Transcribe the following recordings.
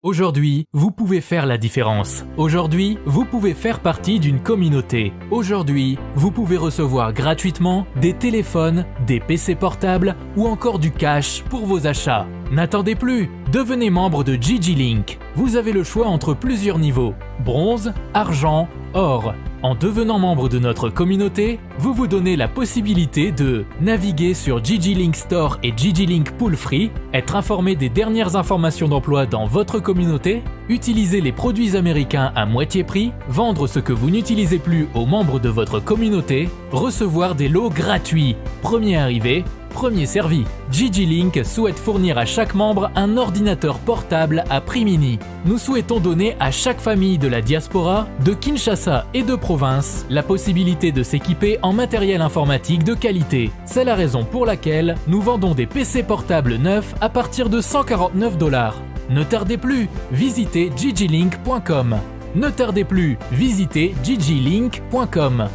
Aujourd'hui, vous pouvez faire la différence. Aujourd'hui, vous pouvez faire partie d'une communauté. Aujourd'hui, vous pouvez recevoir gratuitement des téléphones, des PC portables ou encore du cash pour vos achats. N'attendez plus, devenez membre de GG Link. Vous avez le choix entre plusieurs niveaux: bronze, argent, or. En devenant membre de notre communauté, vous vous donnez la possibilité de naviguer sur GG Link Store et GG Link Pool Free, être informé des dernières informations d'emploi dans votre communauté, utiliser les produits américains à moitié prix, vendre ce que vous n'utilisez plus aux membres de votre communauté, recevoir des lots gratuits. Premier arrivé, premier servi. GG Link souhaite fournir à chaque membre un ordinateur portable à prix mini. Nous souhaitons donner à chaque famille de la diaspora, de Kinshasa et de province la possibilité de s'équiper en matériel informatique de qualité. C'est la raison pour laquelle nous vendons des PC portables neufs à partir de 149 $. Ne tardez plus, visitez gglink.com. Ne tardez plus, visitez gglink.com.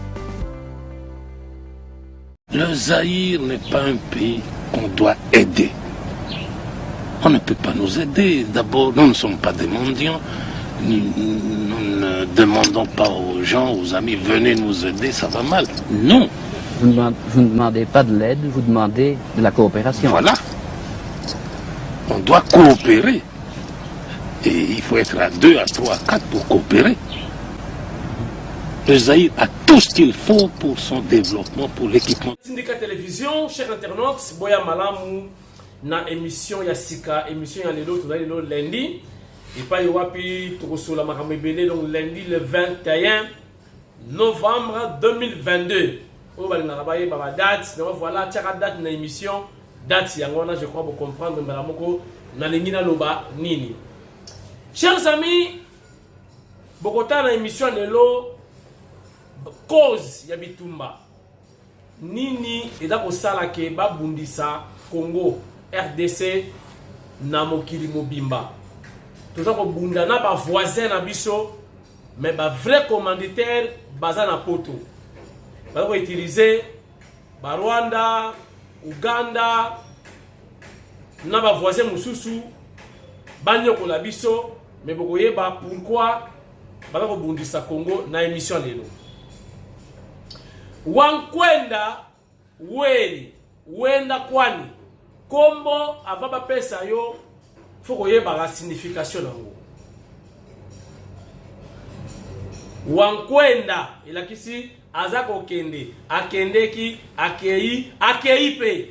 Le Zaïre n'est pas un pays qu'on doit aider. On ne peut pas nous aider. D'abord, nous ne sommes pas des mendiants. Nous ne demandons pas aux gens, aux amis, venez nous aider, ça va mal. Non. Vous ne demandez pas de l'aide, vous demandez de la coopération. Voilà. On doit coopérer. Et il faut être à 2, à 3, à 4 pour coopérer. Le Zaïre a tout ce qu'il faut pour son développement, pour l'équipement. Syndicat Télévision, chers internautes, Boya Malamu, na émission Yassika, émission Yalelo, tout le lundi. Et pas Yowapi, Tokosola Maramebele, donc lundi le 21 novembre 2022. On va travailler par la date, donc voilà, tchara date na émission, date Yangona, je crois, pour comprendre, Malamoko, na Lengina Loba, Nini. Chers amis, Bogota na émission Yalelo, cause ya bitumba nini eza kosala ke babundisa Congo RDC na mokili mobimba toza kobunda na ba voisin na biso mais ba vrai commanditaire baza na poto baza ko utiliser ba Rwanda, Uganda na ba voisin mususu banyoko la biso mais bokoyeba pourquoi baza kobundisa Congo na émission lelo. Wankwenda weli wenda kwani kombo avaba pesa yo foko yeba la signification nango. Wankwenda ilakisi azako kende akendeki akei pe.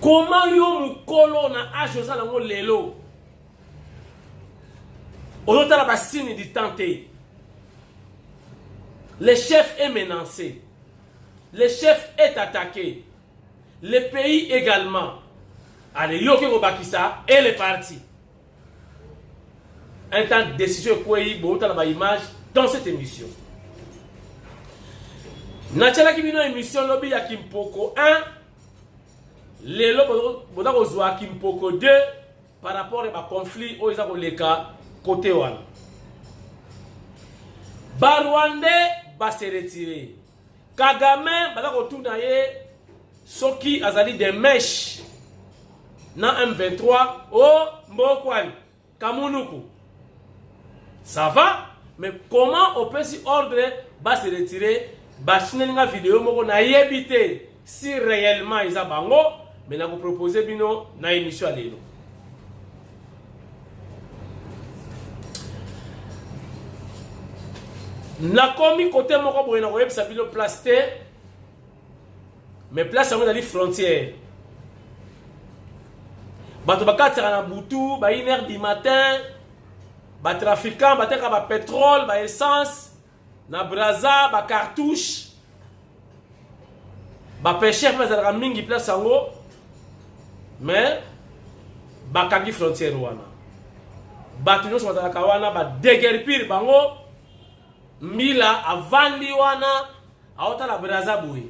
Comment yo mukolo na ajoza nango lelo oyotala basini di tante. Le chef est menacé. Le chef est attaqué. Le pays également. Allez, Yoke Robakisa et les partis. Un temps de décision quoi image dans cette émission. Natchala Kibino émission lobby ya Kimpoko 1. Les lobby Zoa Kimpoko 2 par rapport à conflit au Leka côté one. Barwande va se retirer. Kagame va retourner Soki Azali des mèches na M23 au Mbokwani Kamunuku. Ça va, mais comment on peut si ordre va se retirer? Bachinenga vidéo moko na yebité si réellement ils a bango, mais na ko proposer bino na émission alelo. Na komi côté moko boye na koyeb sa bilo place mais place yango na li frontière bato bakatira na butu ba 1h du matin ba trafiquant bateka ba pétrole ba essence na braza ba cartouche ba pêcheur bazala mingi place yango mais ba kangi frontière wana bato nyonso bazala kawana ba déguerpir bango Mila avandi wana aota la braza boui.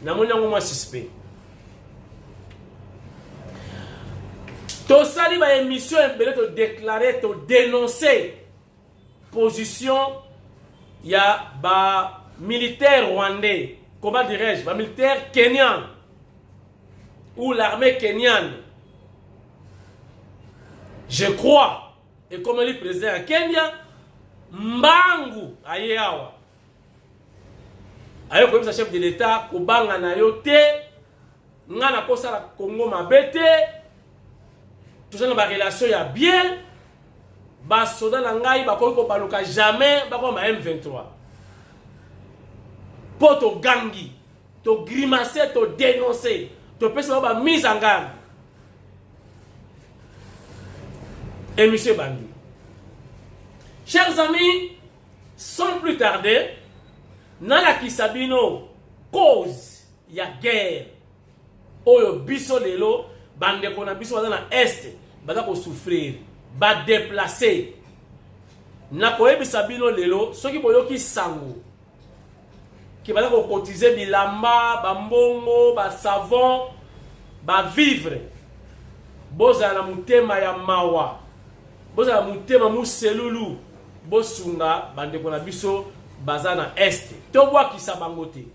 Na moni yango mwa suspect. To sali ba émission embele to déclarer to dénoncer position ya ba militaire rwandais, comment dirais-je, ba militaire kenyan ou l'armée kenyane Je crois, et comme le président à Kenya, Mbangu ayeawa. Ayo comme chef de l'État, Kobanga na yote, ngana kosa la Congo mabete, tout ça dans la relation ya bien, ba soda na ngai ba ko baluka jamais ba ko ma M23. Poto gangi, to grimacer, to dénoncer, to pesa ba mise en garde. Et monsieur Bangui. Chers amis, sans plus tarder, dans la Kisabino, cause, il y a guerre. Oyo biso lelo, bande kona biso dans l'Est, bada ko souffrir, ba déplacer. Na koye bisabino lelo, ceux qui boyo ki sango, qui bada ko cotiser bilamba, ba mbongo, ba savon, ba vivre. Boza na mutema ya mawa. Boza na mutema muselulu. Bosunga bande kona biso bazana est tobwa kisabango te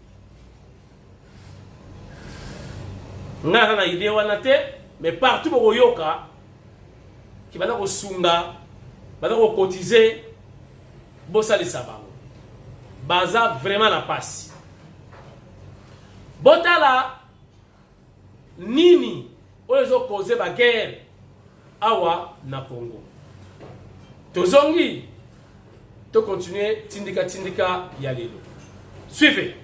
ngana na idée wana te mais partout boko yoka ki bana ko sunga bana ko cotiser bosali sabango baza vraiment la passe botala nini ozo causer ba guerre awa na Congo tozongi to continuer tindika ya lelo. Suivez.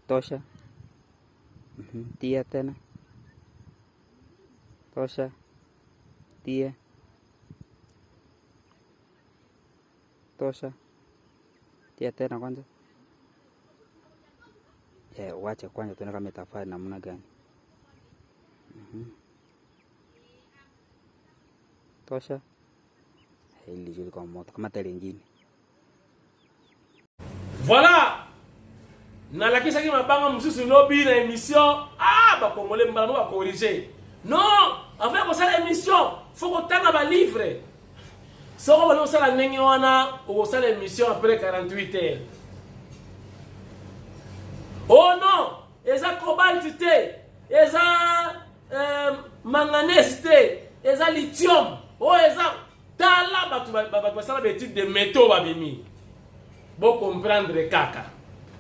Tosha. Tia tena. Tosha. Tia. Tosha. Tia tena kwanza. Wacha kwanza tuone kama itafanya namna gani. Tosha. Hili juli kwa moto kama tele nyingine. Voilà. Na la kisa ki mabanga mususu lobby na émission ba congolais mbala no ba corriger. Non, avant ko sala émission, faut ko tanga ba livre. So ko ba sala ndenge wana ko sala émission après 48 heures. Oh non, eza cobalt te, eza manganèse te, eza lithium, oh eza tala ba sala ba étude de métaux ba bimi. Bon comprendre kaka.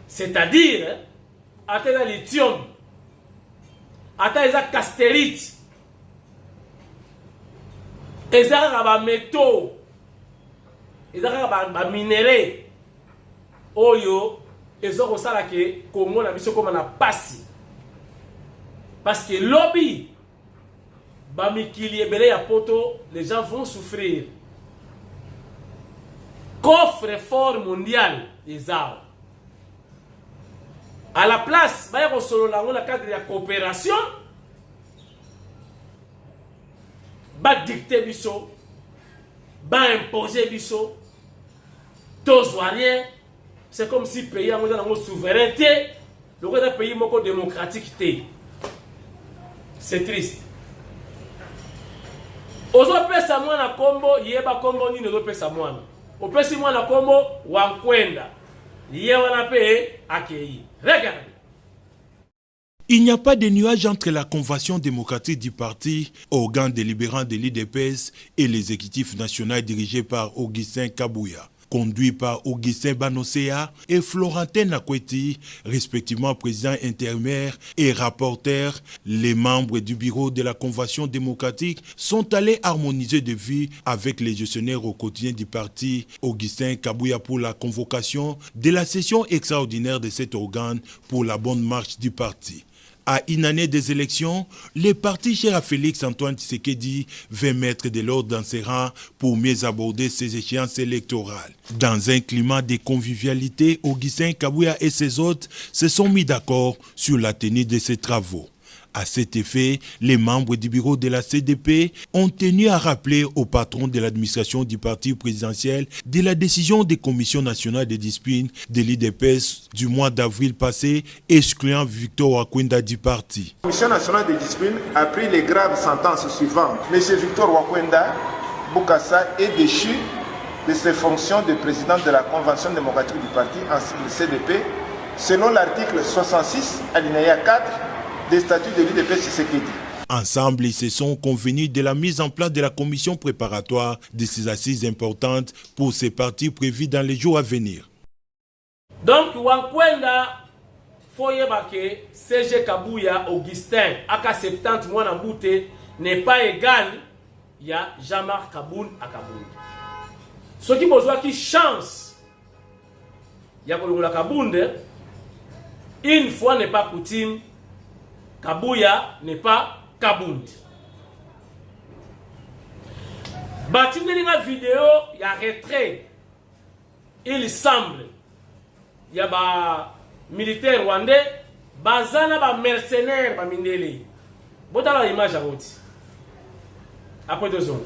C'est-à-dire, ata eza lithium, ata eza castérite, eza ba métaux, eza ba minéraux, oyo, eza ko sala ke Congo na biso koma na pasi. Parce que lobby, ba mikili ebele ya poto, les gens vont souffrir. Coffre-fort mondial des arts. À la place, il y a un cadre de coopération, va dicter biso, va imposer biso, tous rien. C'est comme si le pays a une souveraineté, le pays est démocratique. C'est triste. Ozopesa mwana kombo, yeba kombo ni ozopesa mwana. Opesi mwana kombo, wankwenda. Regardez. Il n'y a pas de nuage entre la Convention démocratique du parti, organe délibérant de l'IDPS, et l'exécutif national dirigé par Augustin Kabouya, conduit par Augustin Banosea et Florentin Nakweti, respectivement président intérimaire et rapporteur. Les membres du bureau de la Convention démocratique sont allés harmoniser de vue avec les gestionnaires au quotidien du parti Augustin Kabouya pour la convocation de la session extraordinaire de cet organe pour la bonne marche du parti. À une année des élections, le parti cher à Félix Antoine Tshisekedi veut mettre de l'ordre dans ses rangs pour mieux aborder ses échéances électorales. Dans un climat de convivialité, Augustin Kabouya et ses hôtes se sont mis d'accord sur la tenue de ces travaux. À cet effet, les membres du bureau de la CDP ont tenu à rappeler au patron de l'administration du parti présidentiel de la décision des commissions nationales de discipline de l'IDPS du mois d'avril passé, excluant Victor Wakwenda du parti. La commission nationale de discipline a pris les graves sentences suivantes. M. Victor Wakwenda Bukassa est déchu de ses fonctions de président de la Convention démocratique du parti ainsi que le CDP, selon l'article 66, alinéa 4 des statuts de l'IDP Tshisekedi. Ensemble, ils se sont convenus de la mise en place de la commission préparatoire de ces assises importantes pour ces partis prévus dans les jours à venir. Donc, Wakwenda, Foyebake, CG Kabouya, Augustin, AK 70 mois en bouté, n'est pas égal, il y a Jean-Marc Kaboun à Kaboun. Ce qui besoin qui chance, il y a la Kaboun, une fois n'est pas coutume, Kabouya n'est pas Kaboun. Bâti une vidéo, il y a retrait. Il semble, il y a des militaires rwandais, bazana ba mercenaires ba mindele. Botala l'image à votre. Après 2 secondes.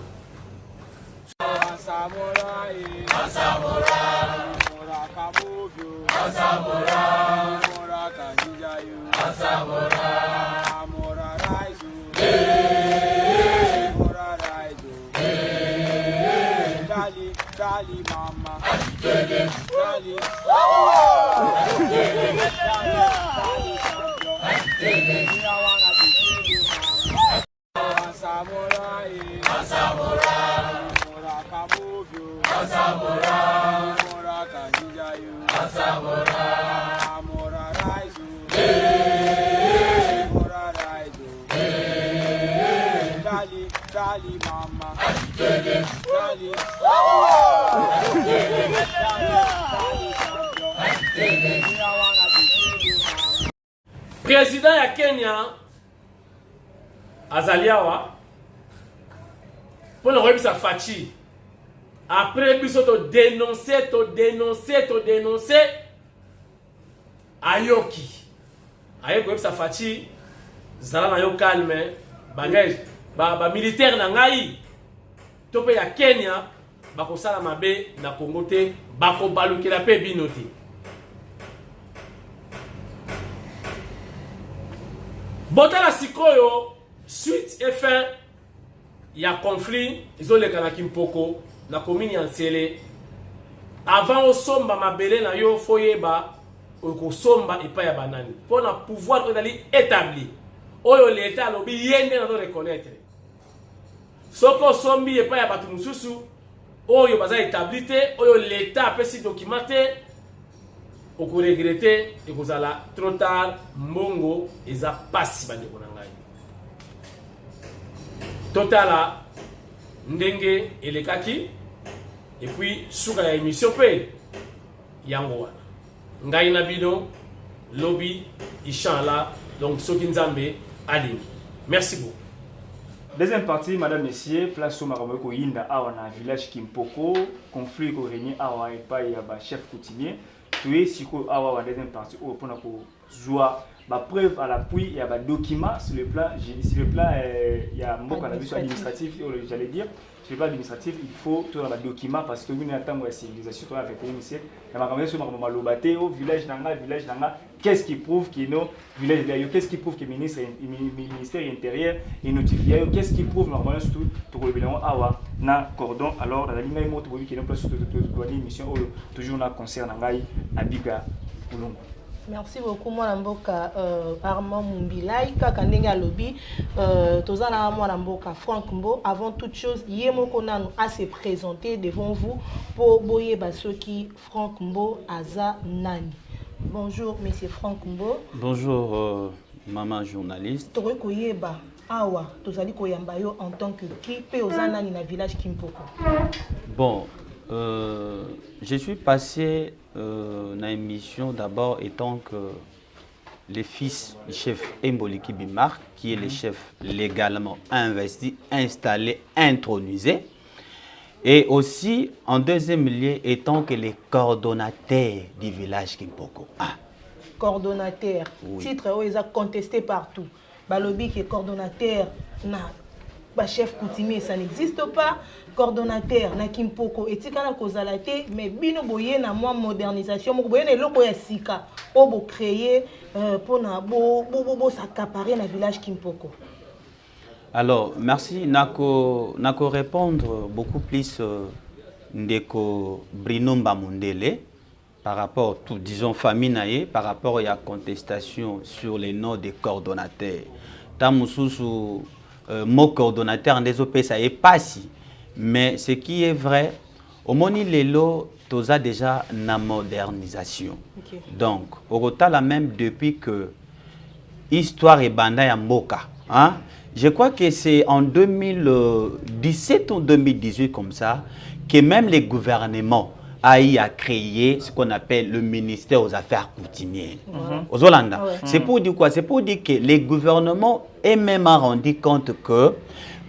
Président ya Kenya Azaliawa pour le remis sa fachi après biso to dénoncer ayoki ayoko sa fachi zala na yo calme bagage ba militaire na ngai to pe ya Kenya bako sala mabe na Congo te bako balukela pe binote. Botala sikoyo suite et fin il y a conflit izole kana Kimpoko na commune ya Nsele avant osomba mabele na yo foyeba okosomba epa ya banani pour na pouvoir odali établi oyo l'état lobi yende na do reconnaître soko sombi epa ya batu mususu oyo baza établi te oyo l'état pesi documenté oko regretter et kozala trop tard mbongo eza pasi bande konangai totala ndenge elekaki et puis suka ya émission pe yango wana ngai na bino lobby inchallah donc soki nzambe alingi. Merci beaucoup. Deuxième partie, madame, messieurs, place au Maroc, Yinda, Awana, village Kimpoko, conflit qui règne Awa et pas, il y a chef coutumier. Tu es si Awa, deuxième partie, au point de jouer, preuve à l'appui, il y a des documents sur le plan, il y a un mot administratif, j'allais dire. Sur le plan administratif, il faut tout un document parce que nous attendons la civilisation avec une siècle. Il y a un village au village Nanga. Qu'est-ce qui prouve que nos villages d'ailleurs, qu'est-ce qui prouve que le ministère intérieur est notifié, qu'est-ce qui prouve normalement surtout pour le bilan Awa na cordon alors dans la ligne même autre qui est place de mission toujours na concerne Ngai Abiga Ulungu. Merci beaucoup moi Mboka Armand Mumbilai kaka ndenge alobi tozana moi Mboka Franck Mbo avant toute chose yemoko nanu a se présenter devant vous pour boyeba ceux qui Franck Mbo aza nani. Bonjour monsieur Franck Mbo. Bonjour maman journaliste. Tore koyeba awa tozali koyamba yo en tant que qui pe oza nani na village Kimpoko. Bon je suis passé dans l'émission d'abord étant que le fils du chef Emboliki Bimar, qui est le chef légalement investi, installé, intronisé, et aussi en deuxième lieu étant que le coordonnateur du village Kimpoko. Coordonnateur, oui. Titre où ils ont contesté partout. balobi qui est coordonnateur na ba chef coutumier ça n'existe pas, coordonnateur na Kimpoko etikana kozalate mais bino boye na moi modernisation moko boye na eloko ya sika o bo créer pour na bo s'accaparer na village Kimpoko. Alors, merci. Nako répondre beaucoup plus ndeko Bruno Mbamundele par rapport tout disons famille naie par rapport à la contestation sur les noms des coordonnateurs. Tamususu mot coordonnateur des OP ça est pas si mais ce qui est vrai au moni lelo toza déjà na modernisation. Okay. Donc, au total même depuis que histoire et banda ya mboka, hein? Je crois que c'est en 2017 ou 2018 comme ça que même les gouvernements a créé ce qu'on appelle le ministère aux affaires coutumières. Aux Hollanda. C'est pour dire quoi? C'est pour dire que les gouvernements eux-mêmes ont rendu compte que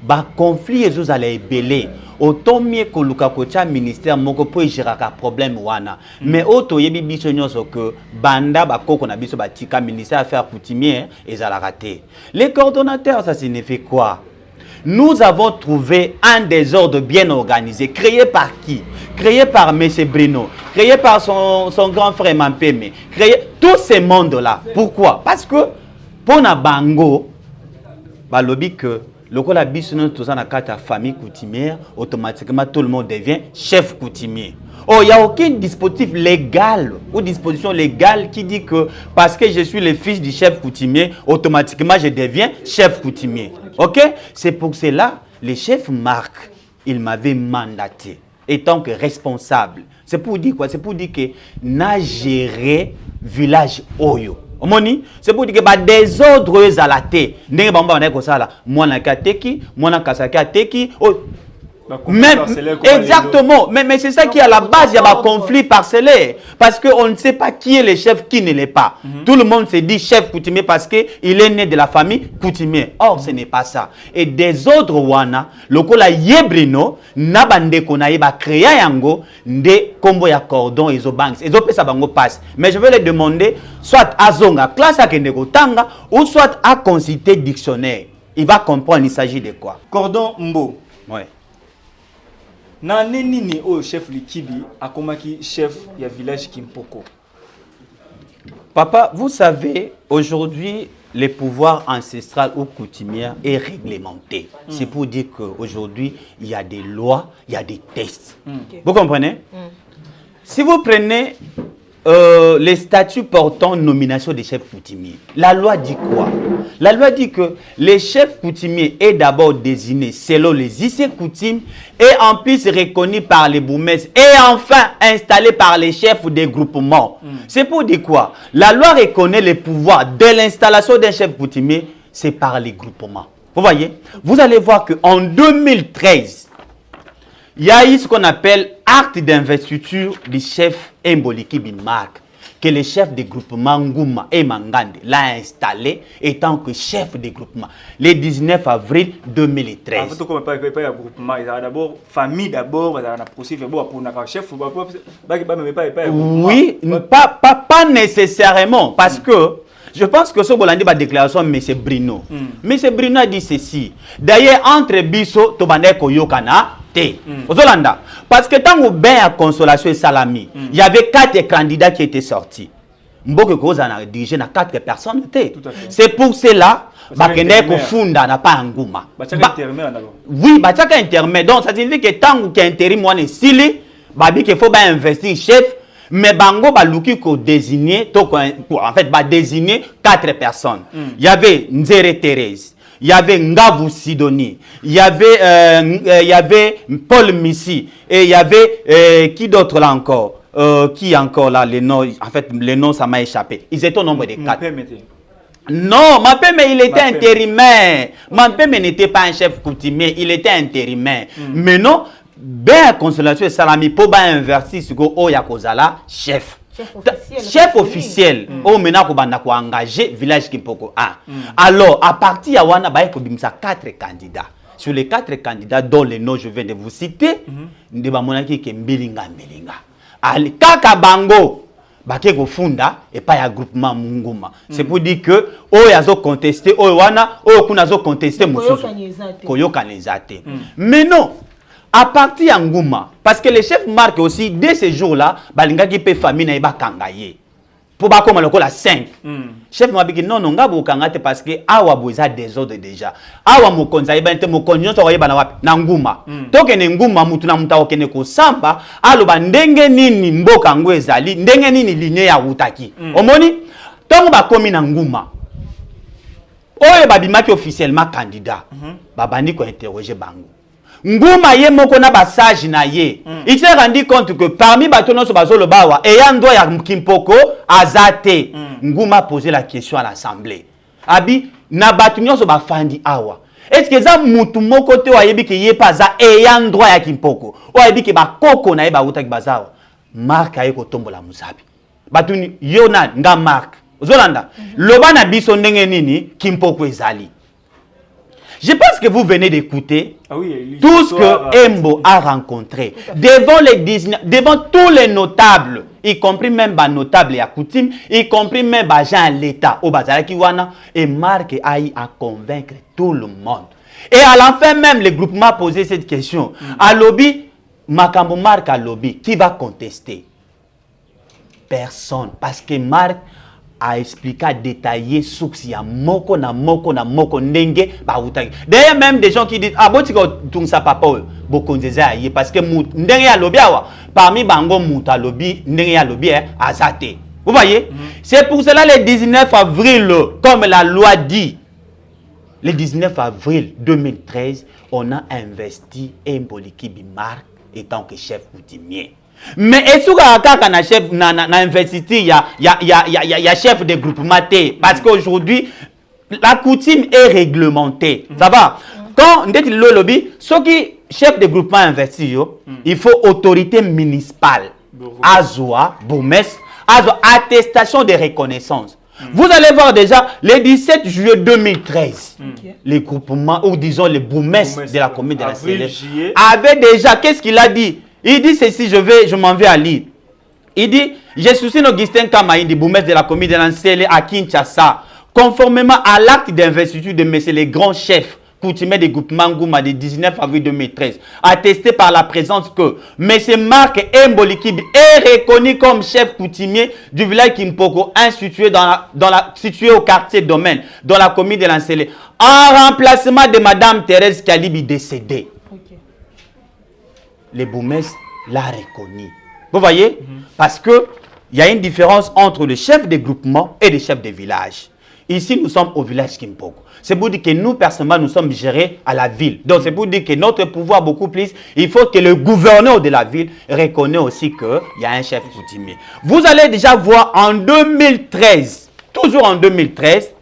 bah conflit et allaient belé autant mieux que le kakocha ministère moko pour gérer un problème wana mais auto yebi biso nyonso que banda ba koko na biso batika ministère affaires coutumières et à la raté. Les coordonnateurs ça signifie quoi? Nous avons trouvé un désordre bien organisé créé par qui? Créé par M. Bruno, créé par son grand frère Mampeme, créé tous ces mondes là. Pourquoi? Parce que pour na bango ba lobby que lorsque la business tout ça na carte famille coutumière, automatiquement tout le monde devient chef coutumier. Oh, il n'y a aucun dispositif légal ou disposition légale qui dit que parce que je suis le fils du chef coutumier, automatiquement je deviens chef coutumier. Ok? C'est pour cela, le chef Marc, il m'avait mandaté, étant que responsable. C'est pour dire quoi? C'est pour dire que n'a géré village Oyo. C'est pour dire que bah désordre à la tête. N'est pas bon comme ça là. Moi na kateki, moi na kasaka teki. Même, exactement, mais c'est ça qui est à la base, il y a un conflit parcellaire. Parce qu'on ne sait pas qui est le chef, qui ne l'est pas. Tout le monde se dit chef coutumier parce qu'il est né de la famille coutumier. Or, ce n'est pas ça. Et des autres wana, le kola yebrino, nabande konaye ba créer yango, de combo ya cordon et zo banks. Et zo pesa bango passe. Mais je vais les demander, soit à zonga, classe à kendeko tanga, ou soit à consulter dictionnaire. Il va comprendre, il s'agit de quoi. Cordon Mbo. Ouais. Na nini au chef Likibi akomaki chef ya village Kimpoko. Papa, vous savez, aujourd'hui, le pouvoir ancestral ou coutumier est réglementé. C'est pour dire qu'aujourd'hui, il y a des lois, il y a des tests. Vous comprenez? Si vous prenez les statuts portant nomination des chefs coutumiers, la loi dit quoi? La loi dit que les chefs coutumiers est d'abord désigné selon les IC coutumes et en plus reconnu par les bourgmestres et enfin installé par les chefs des groupements. C'est pour dire quoi? La loi reconnaît les pouvoirs de l'installation d'un chef coutumier, c'est par les groupements. Vous voyez? Vous allez voir qu'en 2013, il y a eu ce qu'on appelle acte d'investiture du chef Mboliki Bimark, que le chef de groupement Ngouma et Mangande l'a installé étant que chef de groupement le 19 avril 2013. En fait, comme pas groupement, il y a d'abord famille d'abord, il y a un processus pour un chef. Oui, pas nécessairement parce que je pense que ce Bolandi va déclaration M. Bruno. M. Bruno a dit ceci. D'ailleurs, entre Bisso, Tobande Koyokana, Zolanda. Parce que tant que ben à Consolation et Salami, il y avait 4 candidats qui étaient sortis. Mboke Koza a dirigé 4 personnes. C'est pour cela que Funda n'a pas un gouma. Oui, Bachaka intermédiaire. Donc ça signifie que tant que intérim moi sili, babi qu'il faut investir chef. Mais Bango Baluki ko désigné, en fait, désigner 4 personnes. Il y avait Nzere Thérèse, il y avait Ngavu Sidoni, il y avait Paul Missi, et il y avait qui d'autre là encore? Qui encore là, les noms, en fait, les noms ça m'a échappé. Ils étaient au nombre de 4. Non, Mampeme il était intérimaire. Mampeme n'était pas un chef coutumier, il était intérimaire. Mais non, ben Consolation et Salami pour ba inverser ce go o yakozala chef officiel o mena ko banda ko engager village Kimpoko. Alors à partir ya wana ba ko bimisa 4 candidats. Sur les 4 candidats dont les noms je viens de vous citer, ndeba monaki ke mbelinga. Ali kaka bango bake ko funda et pas ya groupement Nguma. C'est pour dire que yazo contester wana kuna zo contester mususu koyoka nezate. Mais non, à partir de Nguma, parce que le chef marque aussi dès ce jour-là balinga ki pe famille na iba kangaye. Pour ba comme la 5. Chef m'a dit non ngabo kangate parce que awa boza désordre déjà. Awa mokonza iba nte mokonyo to yeba na wapi na Nguma. Toke ne Nguma mutu na muta okene ko samba aloba ndenge nini mboka ngo ezali ndenge nini ligne ya utaki. Omoni tongo ba komi na Nguma. Oye babimaki officiellement candidat. Babandi ko interroger bango. Nguma ye moko na basage na ye. Il s'est rendu compte que parmi batono so bazolo bawa eyando ya Kimpoko azate. Nguma a posé la question à l'assemblée. Abi na batunyo so bafandi awa. Est-ce que ça mutu moko te wa yebi ke ye pas za eyando ya Kimpoko. O yebi ke ba koko na ye ba uta ki bazawa. Mark aye ko tombola musabi. Batuni yona nga Mark. Zolanda. Loba na biso ndenge nini Kimpoko ezali. Je pense que vous venez d'écouter tout ce que Embo a rencontré devant tous les notables, y compris même les notables et à coutume, y compris même les gens de l'État au Bazarakiwana, et Marc a convaincre tout le monde. Et à la fin même, le groupement a posé cette question. À lobby, Makambo Marc à lobby, qui va contester? Personne. Parce que Marc a expliqué, a détaillé source ya moko na moko ndenge ba utaki. D'ailleurs même des gens qui disent ah bon tu tout ça papa boko ndeza yi parce que ndenge ya lobby awa parmi bango muta lobby ndenge ya lobby azate. Vous voyez? C'est pour cela le 19 avril comme la loi dit le 19 avril 2013 on a investi Mboliki Bimark étant que chef coutumier. Mais est-ce que na chef na investiti ya chef de groupement parce qu'aujourd'hui la coutume est réglementée. Ça va? Quand on dit le lobby, ce qui chef de groupement investi il faut autorité municipale. Azoa, bourgmestre, Azoa attestation de reconnaissance. Vous allez voir déjà le 17 juillet 2013, les groupements ou disons les bourgmestres de la commune de la Célèbre avaient déjà qu'est-ce qu'il a dit? Il dit ceci, je m'en vais à lire. Il dit, je soutiens Augustin Kamaïdi, bourgmestre de la commune de l'Ancélé à Kinshasa, conformément à l'acte d'investiture de M. les grands chefs coutumiers des groupements Nguma du 19 avril 2013, attesté par la présence que M. Marc Mboliki est reconnu comme chef coutumier du village Kimpoko, situé au quartier Domaine, dans la commune de l'Ancélé, en remplacement de Mme Thérèse Kalibi décédée. Les bourgmestres l'ont reconnu. Vous voyez? Parce que il y a une différence entre le chef de groupement et le chef de village. Ici, nous sommes au village Kimpoko. C'est pour dire que nous, personnellement, nous sommes gérés à la ville. Donc, c'est pour dire que notre pouvoir beaucoup plus, il faut que le gouverneur de la ville reconnaisse aussi qu'il y a un chef coutumier. Vous allez déjà voir en 2013, toujours en 2013,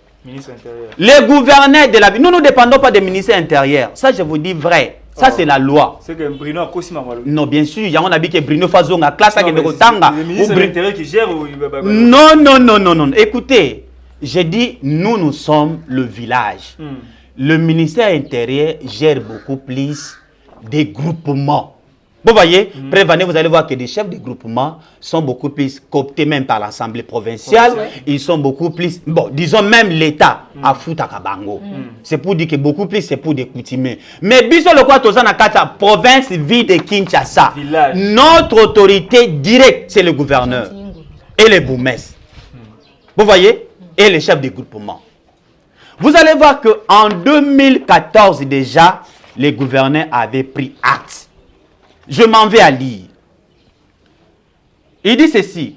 les gouverneurs de la ville. Nous ne dépendons pas des ministères intérieurs. Ça, je vous dis vrai. Ça, c'est la loi. C'est que Bruno a aussi non, bien sûr. Il y a un que Bruno Fazonga, classe à Kemerotanga. Le ministre de l'Intérieur qui gère ou... Non. Écoutez, j'ai dit, nous sommes le village. Le ministère intérieur gère beaucoup plus des groupements. Vous voyez, prévenez, vous allez voir que les chefs de groupement sont beaucoup plus cooptés même par l'Assemblée provinciale. Ils sont beaucoup plus, bon, disons même l'État à Foutakabango. C'est pour dire que beaucoup plus, c'est pour des coutumiers. Mais biso le quoi tozana kata province ville de Kinshasa. Notre autorité directe, c'est le gouverneur et les bourgmestres. Vous voyez, et les chefs de groupement. Vous allez voir que en 2014 déjà, les gouverneurs avaient pris acte. Je m'en vais à lire. Il dit ceci.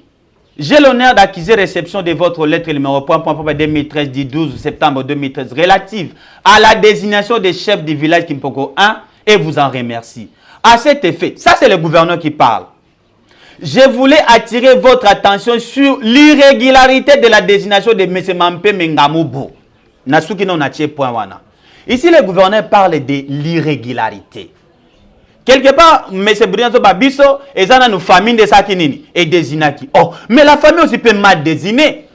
J'ai l'honneur d'accuser réception de votre lettre numéro 2013 du 12 septembre 2013 relative à la désignation des chefs du village Kimpoko 1 et vous en remercie. À cet effet, ça c'est le gouverneur qui parle. Je voulais attirer votre attention sur l'irrégularité de la désignation de M. Mampe Mengamubo. Ici, le gouverneur parle de l'irrégularité. Quelque part, M. Brianzo Babiso, et ça, nous famille de Sakinini et désignaki. Oh, mais la famille aussi peut mal désigner.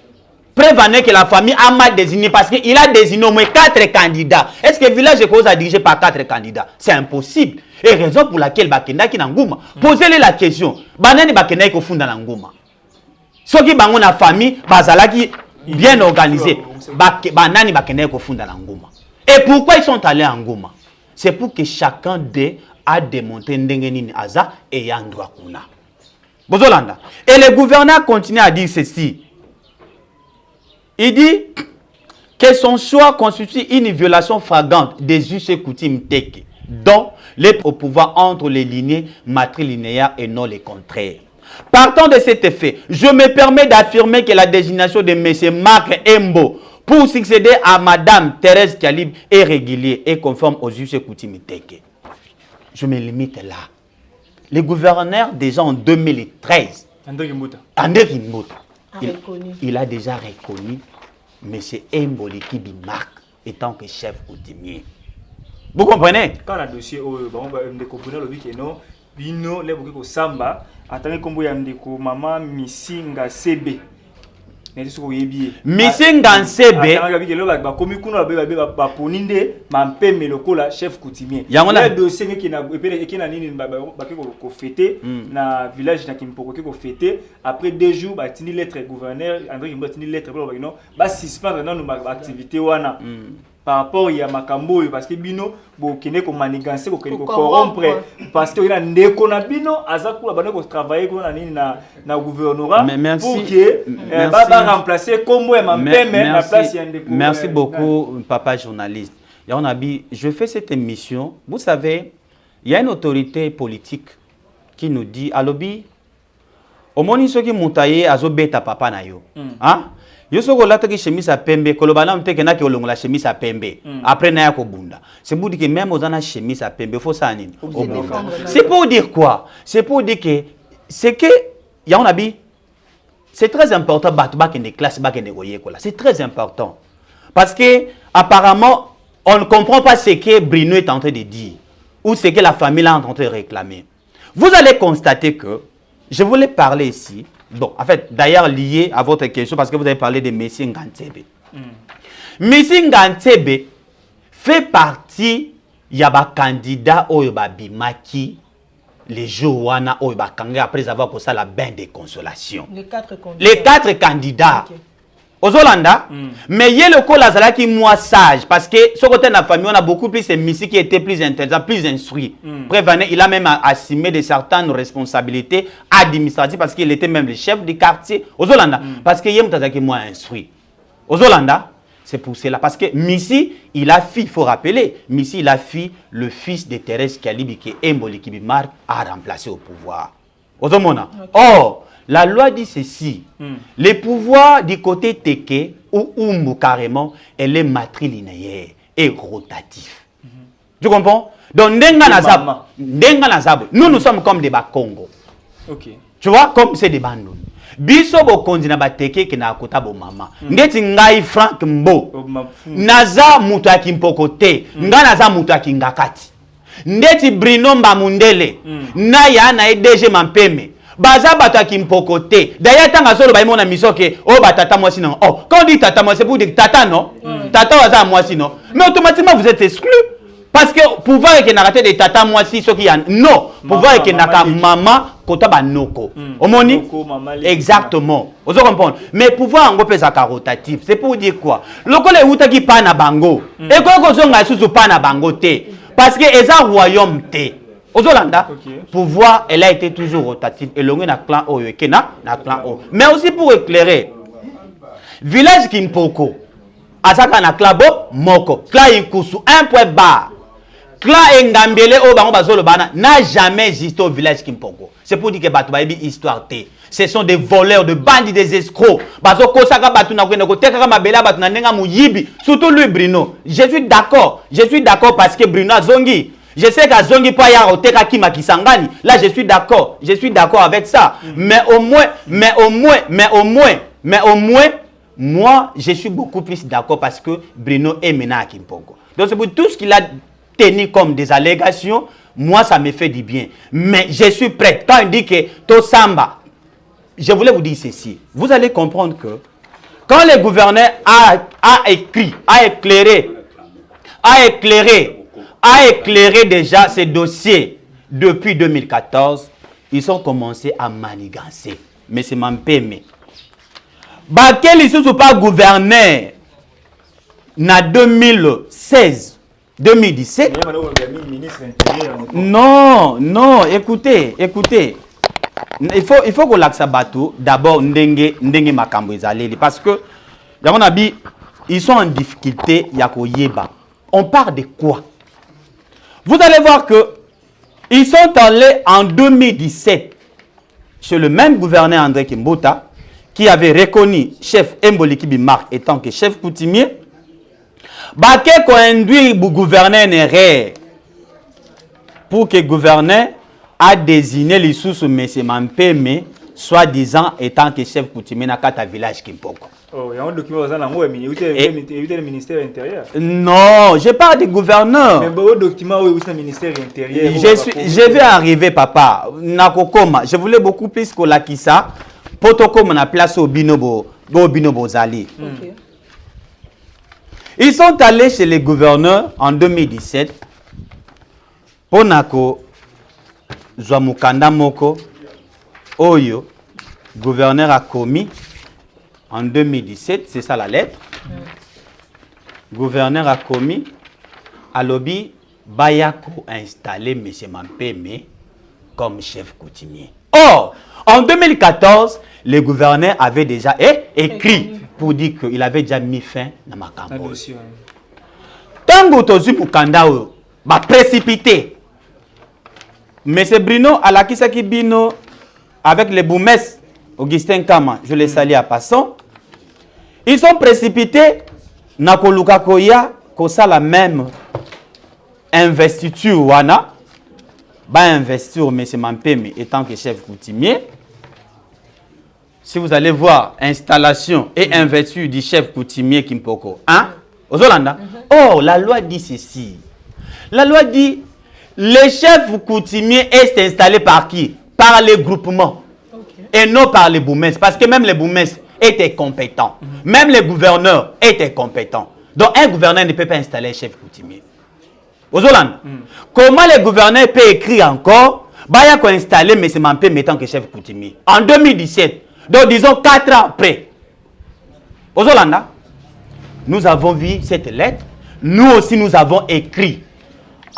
Prévenez que la famille a mal désigné parce qu'il a désigné au moins 4 candidats. Est-ce que le village est cause à diriger par 4 candidats? C'est impossible. Et raison pour laquelle Bakenda qui n'angouma. Posez-lui la question. Banani Bakenda qui au fond dans l'angouma. Ceux qui ont une famille, bazalaki bien organisé. Banani bakene ko funda na ngoma. Et pourquoi ils sont allés en Ngoma? C'est pour que chacun d'eux a démontré ndengenini aza et yandwa kuna. Bozolanda. Et le gouverneur continue à dire ceci. Il dit que son choix constitue une violation flagrante des us et coutumes teke, dont les au pouvoir entre les lignées matrilinéaires et non les contraires. Partant de cet effet, je me permets d'affirmer que la désignation de M. Marc Embo pour succéder à Mme Thérèse Kalib est régulier et conforme aux us et coutumes teke. Je me limite là. Le gouverneur, déjà en 2013, André Kimbouta, il a déjà reconnu M. Emboliki Bimark étant que chef coutumier. Vous comprenez? Quand le dossier Bino, les bouquets au Samba, attendez comme vous avez maman Missinga CB. Missinga CB. Chef coutumier. Il y a un dossier qui na fêté na village na Kimpoko qui fêté après 2 jours ba tini lettre gouverneur André Kimbo tini lettre pour non ba suspendre dans nos activités wana. Par rapport à Makambo, parce que Bino, Bokine, comme manigancer, ko corrompre, parce que il a ndeko na Bino, Azakou, la ko travailler na gouvernorat pour que va remplacer comme moi ma la place ndeko. Merci beaucoup, papa journaliste. Je fais cette émission. Vous savez, il y a une autorité politique qui nous dit à lobby, au moment où ils montaient à Zobeta papa na yo, hein? Yo soko lata ki chemise à pembe kolobana mteke na ki olongo la chemise à pembe après na ya ko bunda. C'est pour dire que même aux ana chemise à pembe faut ça nini. C'est pour dire quoi? C'est pour dire que c'est que ya on abi c'est très important batba que des classes ba que négoyer quoi là. C'est très important. Parce que apparemment on ne comprend pas ce que Bruno est en train de dire ou ce que la famille est en train de réclamer. Vous allez constater que je voulais parler ici. Bon, en fait, d'ailleurs lié à votre question, parce que vous avez parlé de Messi Ngantebe. Messi Ngantebe fait partie, il y a des candidats au Bimaki, les Joana au Bakanga, après avoir posé la bain de consolation. Les 4 candidats. Okay. Aux Hollanda, mais il y a le cas là qui moi sage parce que ce côté de la famille on a beaucoup plus de Messi qui était plus intelligent, plus instruit. Prévenez, il a même assumé de certaines responsabilités administratives parce qu'il était même le chef du quartier aux Hollanda parce qu'il y a qui moi instruit. Aux Hollanda, c'est pour cela parce que Messi il a fui, il faut rappeler, Messi il a fui le fils de Thérèse Kalibi qui est Emboliki Bimark a remplacé au pouvoir. Aux Hollanda. Or la loi dit ceci, les pouvoirs du côté Teke ou Umbu carrément, elle est matrilinéaire et rotatif. Tu comprends? Donc, nous sommes comme des Bakongo. Okay. Tu vois, comme c'est des bandons. Biso bokonzi na bateke ki na akota bo mama. Ndeti ngai Frank Mbo. Naza mutu ya Kimpoko te. Nga naza mutu ya Kingakati. Ndeti Bruno Mbamundele. Na ya na EDG Mampeme. Baza bata Kimpoko te. D'ailleurs tanga solo ba imona misoke o batata moi sinon. Oh, quand on dit tata moi c'est pour dire tata non. Tata waza moi sinon. Mais automatiquement vous êtes exclu parce que pouvoir que na raté de tata moi si ce qui a non, pouvoir que na ka maman kota ba noko. Omoni exactement. Vous comprenez? Mais pouvoir ngo pesa rotatif, c'est pour dire quoi? Lokole uta ki pa na bango. Et ko zonga susu pa na bango te parce que eza royaume te. Aux Hollanda, pouvoir, elle a été toujours rotative. Et l'on a clan O, na clan O. Mais aussi pour éclairer, village Kimpoko, Asaka na klabo, Moko, clan Inkusu, un point bas. Clan Ngambele O Bango Bazolo Bana n'a jamais existé au village Kimpoko. C'est pour dire que Batoubaïbi histoire T. Ce sont des voleurs, de bandits, des escrocs. Bazo Kosaka Batuna Kwenoko, Tekaka Mabela Batuna Nenga Mouyibi, surtout lui Bruno. Je suis d'accord parce que Bruno Zongi. Je sais qu'à Zongi Paya Oteka Kima Kisangani, là je suis d'accord avec ça. Mais au moins, moi je suis beaucoup plus d'accord parce que Bruno est maintenant à Kimpoko. Donc c'est pour tout ce qu'il a tenu comme des allégations, moi ça me fait du bien. Mais je suis prêt. Quand il dit que Tosamba, je voulais vous dire ceci. Vous allez comprendre que quand le gouverneur a éclairé déjà ces dossiers depuis 2014, ils ont commencé à manigancer. Mais c'est Mampeme. Baquet lisusu pas gouverneur na 2016 2017. Non, non, écoutez. Il faut que l'Aksabato d'abord ndenge makambo ezaleli parce que dans mon avis ils sont en difficulté yako yeba. On parle de quoi? Vous allez voir que ils sont allés en 2017 chez le même gouverneur André Kimbota qui avait reconnu chef Emboliki Bimark étant que chef coutumier. Baké conduit le gouverneur Néré pour que le gouverneur a désigné les sous M. Mampeme, soi-disant étant que chef coutumier dans le village Kimpoko. Oh, il y a un document le ministère intérieur. Non, je parle du gouverneur. Mais le document où est le ministère intérieur. Je vais arriver, papa. Je voulais beaucoup plus que la Kissa. Potoko na place au Binobo Zali. Ok. Ils sont allés chez les gouverneurs en 2017 pour nako Zwamukanda Moko Oyo, gouverneur a commis en 2017, c'est ça la lettre. Gouverneur a commis à lobby Bayako a installé M. Mampeme comme chef coutumier. Or, en 2014, le gouverneur avait déjà écrit pour dire qu'il avait déjà mis fin à ma campagne. Tango Tozu Mukanda va précipiter. Mais c'est Bruno à la Kisaki Bino avec les boumesses Augustin Kama, je les salue à passant. Ils sont précipités. Nakoluka Koya, Kosa la même investiture wana. Ba investir M. Mampeme étant que chef coutumier. Si vous allez voir installation et investiture du chef coutumier Kimpoko, hein? Aux Hollanda. Oh, la loi dit ceci. La loi dit le chef coutumier est installé par qui? Par les groupements. Et non par les boumesses. Parce que même les boumesses étaient compétents. Même les gouverneurs étaient compétents. Donc un gouverneur ne peut pas installer un chef coutumier. Aux Hollanda. Comment les gouverneurs peuvent écrire encore? Baya qu'on installé M. Mampeme étant que chef coutumier. En 2017. Donc disons 4 ans après. Aux Hollanda. Nous avons vu cette lettre. Nous aussi nous avons écrit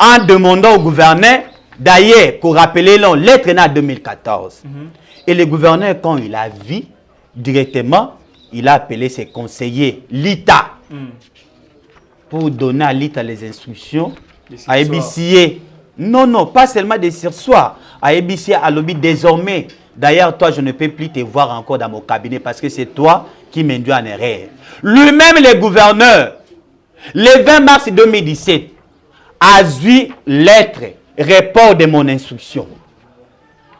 en demandant au gouverneur, d'ailleurs, pour rappeler la lettre en 2014. Et le gouverneur, quand il a vu directement, il a appelé ses conseillers, l'ITA, pour donner à l'ITA les instructions, à ébicier. Non, pas seulement des sursoirs, à ébicier à lobby désormais. D'ailleurs, toi, je ne peux plus te voir encore dans mon cabinet parce que c'est toi qui m'induis en erreur. Lui-même, le gouverneur, le 20 mars 2017, a vu lettre, report de mon instruction.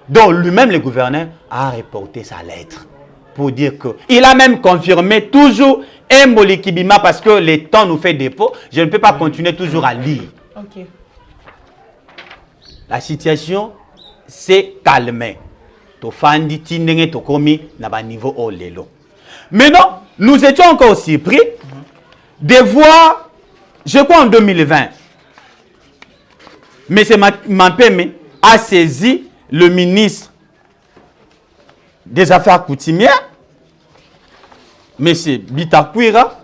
Donc, lui-même, le gouverneur, a reporté sa lettre pour dire que il a même confirmé toujours Emboliki Bima parce que le temps nous fait défaut. Je ne peux pas continuer toujours à lire. Ok. La situation s'est calmée. Tofandi tindenge tokomi na ba niveau au lelo. Maintenant, nous étions encore surpris de voir, je crois en 2020, M. Mampeme a saisi le ministre des Affaires coutumières, M. Bitakwira,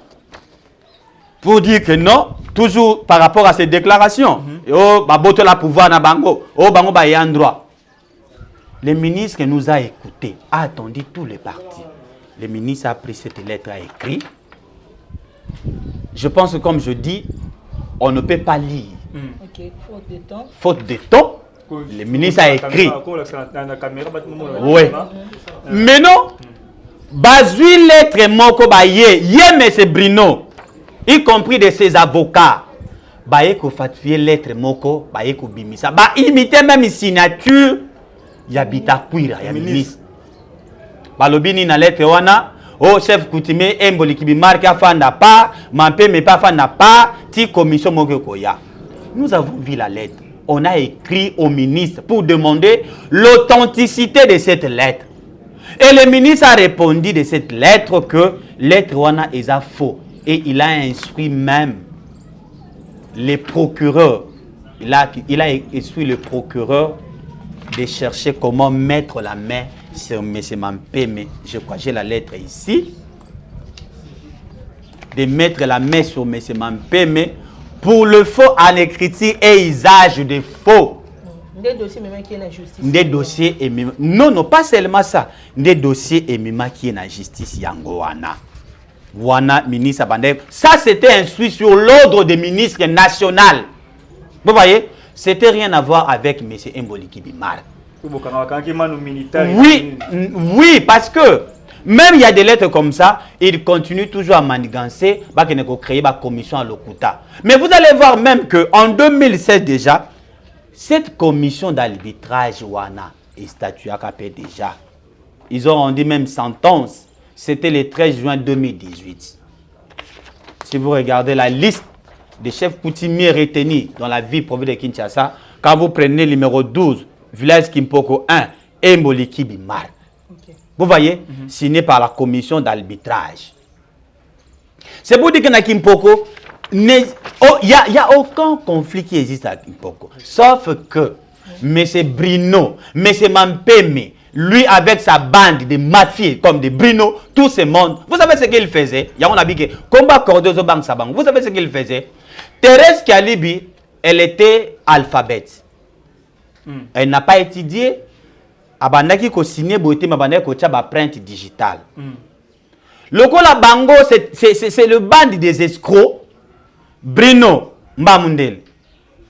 pour dire que non, toujours par rapport à ces déclarations. Oh, baboto la pouvoir na bango, oh bango ba yan droit. Le ministre nous a écoutés, a attendu tous les partis. Le ministre a pris cette lettre, a écrit. Je pense que comme je dis, on ne peut pas lire. Ok, faute de temps. Faute de temps, le ministre a écrit. Oui. Mais non, bazui lettre moko baye, M. Bruno, y compris de ses avocats, baye ko fatfier lettre moko, baye ko bimisa, ba imiter même signature, yabita kuira, ya ministre. Balobini na lettre wana, oh chef coutumier Emboliki Bimark a fanda pas, Mampeme pas fanda pas, ti commission moko koya. Nous avons vu la lettre. On a écrit au ministre pour demander l'authenticité de cette lettre. Et le ministre a répondu de cette lettre que lettre wana est faux. Et il a instruit même les procureurs. Il a instruit le procureur de chercher comment mettre la main sur M. Mampeme. Je crois que j'ai la lettre ici. de mettre la main sur M. Mampeme pour le faux en écriture et usage de faux. Des dossiers même qui est la justice. Des dossiers et non, non, pas seulement ça. Des dossiers et même qui est la justice yangoana. Wana ministre Abandé. Ça, c'était instruit sur l'ordre des ministres nationaux. Vous voyez, c'était rien à voir avec M. Mboliki Bimar. Oui, oui, parce que même il y a des lettres comme ça, il continue toujours à manigancer, pour créer une commission à l'Okuta. Mais vous allez voir même qu'en 2016 déjà, cette commission d'arbitrage Wana est statuée à Capé déjà. Ils ont rendu même sentence. C'était le 13 juin 2018. Si vous regardez la liste des chefs coutumiers retenus dans la ville province de Kinshasa, quand vous prenez le numéro 12, village Kimpoko 1, Mboliki Bimar. Okay. Vous voyez, signé par la commission d'arbitrage. C'est pour dire que dans Kimpoko, il n'y a aucun conflit qui existe à Kimpoko. Sauf que M. Brino, M. Mampeme, lui avec sa bande de mafieux comme de Brino, tout ce monde, vous savez ce qu'il faisait? Il y a un habit combat Cordozo Bang Sabang. Vous savez ce qu'il faisait? Thérèse Kalibi, elle était alphabète. Elle n'a pas étudié. Abandaki ko signé boité mabandaki ko tcha ba print digital. Le Kola Bango, c'est le band des escrocs. Brino Mbamundel,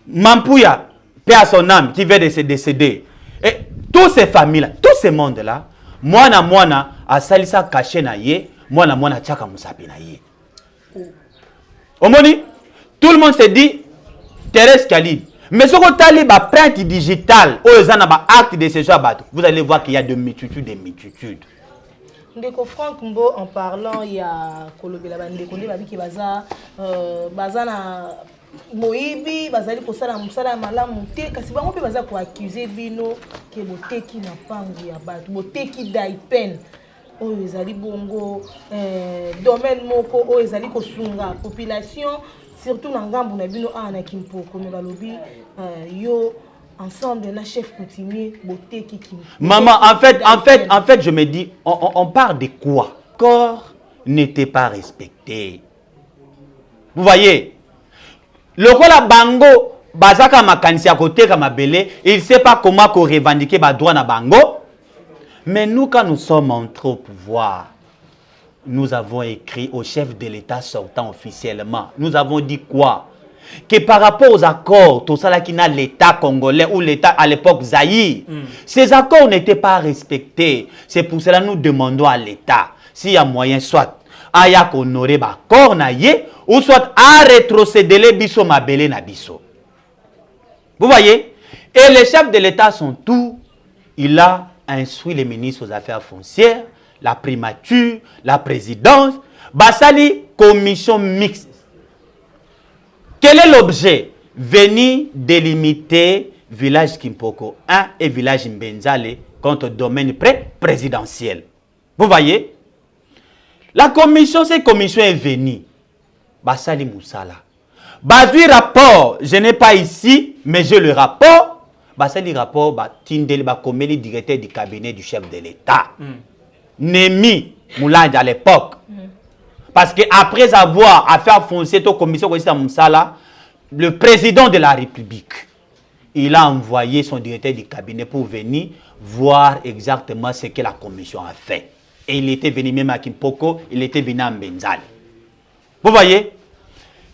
Mampuya, paix à son âme, qui vient de se décéder. Et toutes ces familles-là, tout ce monde-là, moana, a salisa caché na ye, moana tchaka musapi na ye. Omoni, tout le monde se dit, Thérèse Kalib. Mais ce qu'on t'a ba print digital, acte de ce soir, vous allez voir qu'il y a de multitudes et multitudes. Ndeko Franck Mbo, en parlant, il y a Kolobela Bandeko, qui baza na Moïbi, bazali ko sala musala malamu te kasi bango pe baza ko accuser bino ke boteki na pangi ya bato boteki daipen oyo ezali bongo domaine moko oyo ezali ko sunga population surtout na ngambu na bino ana Kimpoko me balobi yo ensemble na chef coutumier boteki Kimpoko. Maman, en fait je me dis on parle de quoi? Corps n'était pas respecté. Vous voyez? Le Kola Bango, Bazaka Makansi à côté comme Abélé, il ne sait pas comment revendiquer les droits na Bango. Mais nous, quand nous sommes entrés au pouvoir, nous avons écrit au chef de l'État sortant officiellement. Nous avons dit quoi? Que par rapport aux accords, tout ça là qui n'a l'État congolais ou l'État à l'époque Zaïre, ces accords n'étaient pas respectés. C'est pour cela que nous demandons à l'État, s'il y a moyen, soit à honorer l'accord ou soit à rétrocéder les biso mabele na biso. Vous voyez? Et les chefs de l'État sont tout. Il a instruit les ministres aux affaires foncières, la primature, la présidence, Basali, commission mixte. Quel est l'objet? Venir délimiter village Kimpoko 1 et village Mbenzale contre domaine présidentiel. Vous voyez? La commission, cette commission est venue. Basali Moussala. Bazui rapport, je n'ai pas ici, mais j'ai le rapport. Basali rapport, Tindeli Bakomeli, directeur du cabinet du chef de l'État. Nemi Moulande à l'époque. Parce qu'après avoir à faire foncer cette commission, Moussala, le président de la République, il a envoyé son directeur du cabinet pour venir voir exactement ce que la commission a fait. Et il était venu même à Kimpoko, il était venu à Mbenzale. Vous voyez?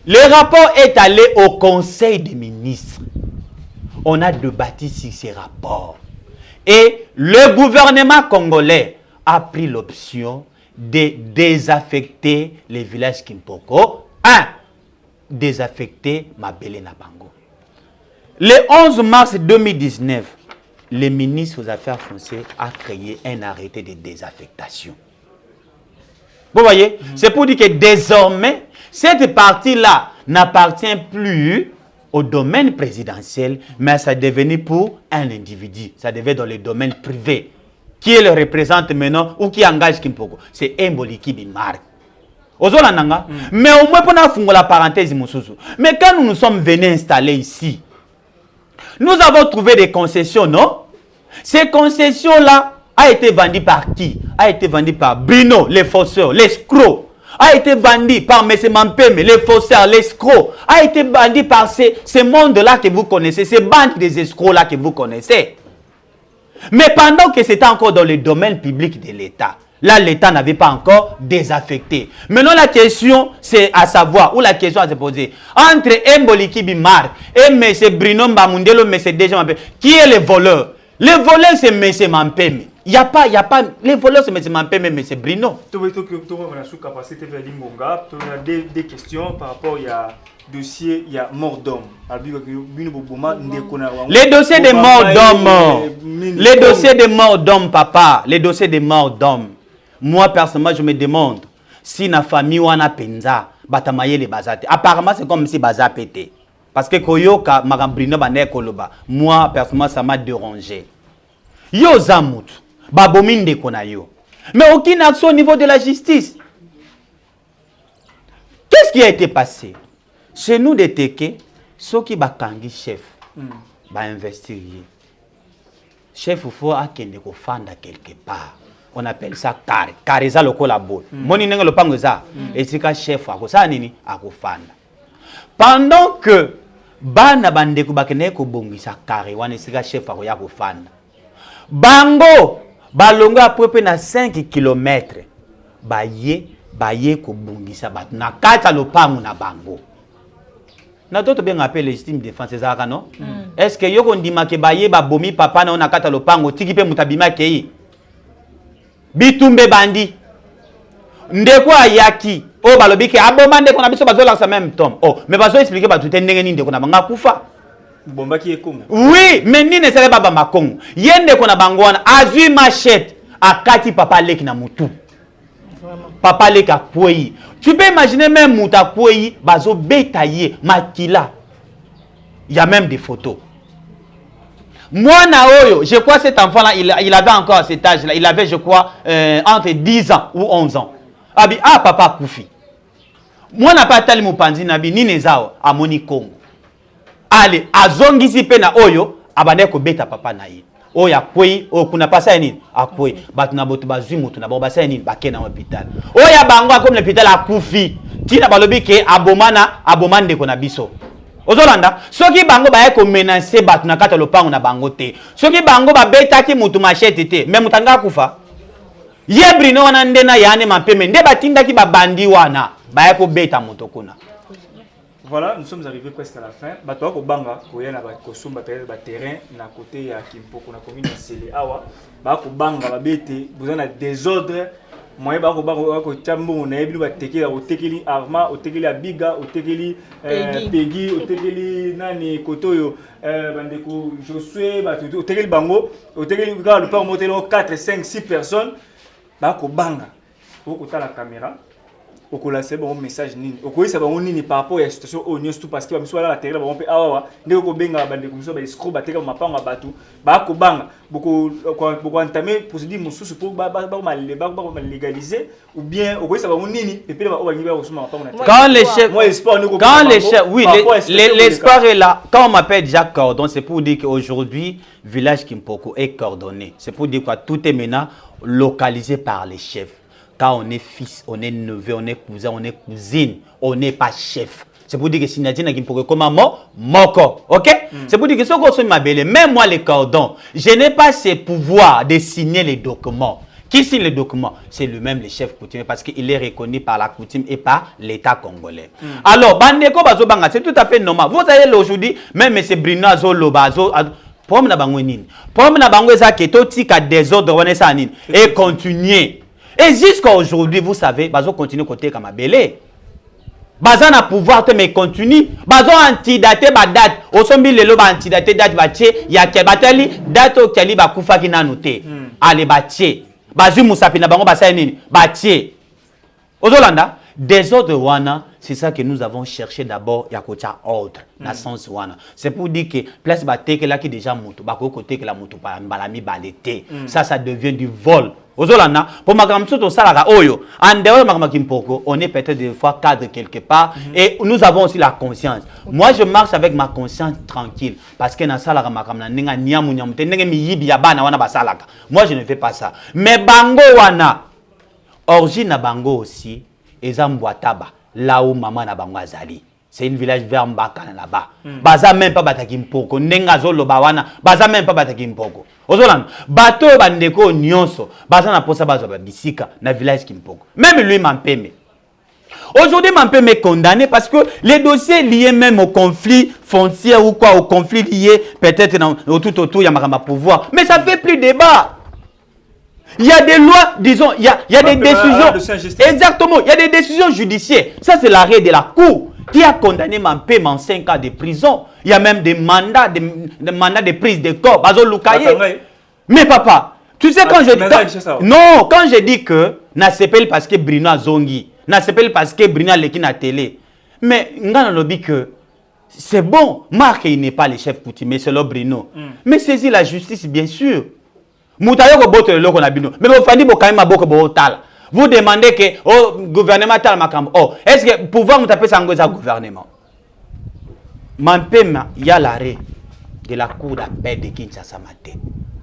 Le rapport est allé au Conseil des ministres. On a débattu sur ces rapports. Et le gouvernement congolais a pris l'option de désaffecter les villages Kimpoko. Désaffecter Mabele Nabango. Le 11 mars 2019, le ministre aux Affaires foncières a créé un arrêté de désaffectation. Vous voyez? C'est pour dire que désormais, cette partie-là n'appartient plus au domaine présidentiel, mais ça est devenu pour un individu. Ça devait dans le domaine privé. Qui le représente maintenant ou qui engage Kimpoko? C'est Mboliki Bimar. Mais au moins, pour la parenthèse, mais quand nous nous sommes venus installer ici, nous avons trouvé des concessions, non? Ces concessions-là ont été vendues par qui? A été vendues par Bruno, les forceurs, les escrocs. a été vendu par M. Mampeme, les faussaires, les escrocs, a été vendu par ces mondes-là que vous connaissez, ces bandes des escrocs-là que vous connaissez. Mais pendant que c'était encore dans le domaine public de l'État, là, l'État n'avait pas encore désaffecté. Maintenant, la question, c'est à savoir, ou la question à se poser, entre Mboliki Bimar et M. Bruno Mbamundelo, M. Deja Mampeme, qui est le voleur? Le voleur, c'est M. Mampeme. Il n'y a pas, les voleurs, c'est M. Mampeme, M. Bruno. Tu as des questions par rapport à dossier, il y a mort d'homme. Les dossiers de mort d'homme. Les dossiers de mort d'homme, papa. Les dossiers de mort d'homme. Moi, personnellement, je me demande si na famille ou na penza, batamaye les bazate. Apparemment, c'est comme si baza pété. Parce que koyoka, magambrino bane koloba. Moi, personnellement, ça m'a dérangé. Yo zamut, babominde konayo. Mais aucune action au niveau de la justice. Qu'est-ce qui a été passé? Chez nous, des teke, ceux qui bakangi chef, ba investir. Chef, il faut akende ko fanda quelque part. On appelle ça carré. Carré, ça le collabo. Moni nenga le pango ça. Et c'est que chef a ça nini a ko fanda. Pendant que bana bande ko bakene ko bongi ça carré, wana c'est que chef a ko ya ko fanda. Bango balonga à peu près na 5 km. Baye ko bongi ça bat na kata le pango na bango. Na toto bien appelé légitime défense ça non? Est-ce que yo ko ndima ke baye ba bomi papa na kata le pango tiki pe mutabima kei? Bitumbe bandi. Ndeko ayaki. Oh balobi ke aboma ndeko na biso bazola sa même tom. Oh, mais bazo expliquer ba tout ndenge ni ndeko na banga kufa. Bomba ki ekongo. Oui, mais ni ne sere baba makongo. Yende ko na bango wana azui machette akati papa leki na mutu. Papa leki akwei. Tu peux imaginer même muta kwei bazo betaye makila. Il y a même des photos. Moi, Naoyo, je crois que cet enfant-là, il avait encore cet âge-là. Il avait, je crois, entre 10 ans ou 11 ans. Abi, papa Koufi. Moi, n'a pas tel moupanzi, nabi, ni nezao, à Moni Congo. Allez, à Zongisi Pena Oyo, abane ko beta papa naï. Oya kwei, kuna pasa nini? A kwei. Bat na botu bazui mutu na bo basa nini? Bake na hôpital. Oya bango comme l'hôpital a Koufi. Tina balobi ke abomande ko na biso. Ozolanda, soki bango baye ko menacer batu na kata lopango na bango te. Soki bango ba betaki mutu machete te, mais mutanga kufa. Yebrino wana ndena yane Mampeme, nde batindaki ba bandi wana, baye ko beta mutu kuna. Voilà, nous sommes arrivés presque à la fin. Bato ko banga, ko yana ba kosomba terrain na côté ya Kimpoko na commune ya Sele awa. Ba ko banga ba bete, vous en a désordre. Moi, je vais chambo na ebi ba tekeli o tekeli arma o tekeli abiga o tekeli pegi o tekeli nani kotoyo bandeko Josué ba o tekeli bango o tekeli ka le pas monter 4 5 6 personnes ba ko banga ko kota la caméra o ko lancer bon message nini o ko isa ba nini par rapport à la situation au news tout parce que ba miso la terre ba on peut awa ndeko ko benga bandeko miso ba escroc ba teka mapanga batu ba ko banga beaucoup entamer procédure mususu pour ba légaliser ou bien au ça va nini et puis ba quand les chefs oui l'espoir est là. Quand on m'appelle déjà cordon, c'est pour dire qu'aujourd'hui village Kimpoko est coordonné. C'est pour dire que tout est maintenant localisé par les chefs. Quand on est fils, on est neveu, on est cousin, on est cousine, on n'est pas chef. C'est pour dire que si Nadine qui pourrait comme moko, ok? C'est pour dire que ce qu'on se m'appelle, même moi les cordons, je n'ai pas ce pouvoir de signer les documents. Qui signe les documents? C'est lui-même le chef coutumier parce qu'il est reconnu par la coutume et par l'État congolais. Alors, bandeko bazo banga, c'est tout à fait normal. Vous savez aujourd'hui, même M. Brina Zolo bazo, pomme na bango nini, pomme na bango eza keto tika désordre wana sa nini et continuer. Et jusqu'à aujourd'hui, vous savez, bazo continue côté comme belé. Bazan a pouvoir te mais continue. Bazan antidaté ba date. Osombi lelo ba antidaté date ba tché. Ya ke batali date o kali ba kufa ki na noté. Allez ba tché. Bazu musapi na bango ba sa nini ba tché. Ozolanda des ordres wana, c'est ça que nous avons cherché d'abord ya kocha ordre na sens wana. C'est pour dire que place ba teke là qui déjà mutu ba ko côté que la mutu pa balami balete. Ça devient du vol. Ozolana, pour ma grand tout ça oyo, en dehors de ma Kimpoko, on est peut-être des fois cadre quelque part et nous avons aussi la conscience. Moi je marche avec ma conscience tranquille parce que na salaka makamna ninga nyamu nyamute ndenge mi yibi ya bana wana basalaka. Moi je ne fais pas ça. Mais bango wana origine na bango aussi, Ezamboataba, là où maman na bango azali. C'est un village vers Mbakana là-bas. Baza même pas bataki mpoko. Nenga zolo bawana. Baza même pas bataki mpoko. Ozolan. Bato bandeko nyonso. Baza na posa bazo babisika na village kimpoko. Même lui Mampeme. Aujourd'hui Mampeme est condamné parce que les dossiers liés même au conflit foncier ou quoi, au conflit lié peut-être tout autour, il y a un pouvoir. Mais ça fait plus débat. Il y a des lois, disons, il y a des décisions. Exactement, il y a des décisions judiciaires. Ça, c'est l'arrêt de la Cour qui a condamné Mampeme en 5 ans de prison. Il y a même des mandats de prise de corps. Mais papa, tu sais quand je dis... Non, quand je dis que na s'appelle parce que Bruno a zongi, na s'appelle parce que Bruno a l'équipe na télé. Mais ngana lobi que c'est bon, Marc il n'est pas le chef coutumier, c'est le Bruno. Mais saisis la justice bien sûr. Moutayo ko bote le loko na bino. Mais vous fandi bo quand même boko bo tal. Vous demandez que oh gouvernement tal makambo. Oh, est-ce que pouvoir nous taper sango ça gouvernement? Mampema, il y a l'arrêt de la cour d'appel de Kinshasa matin.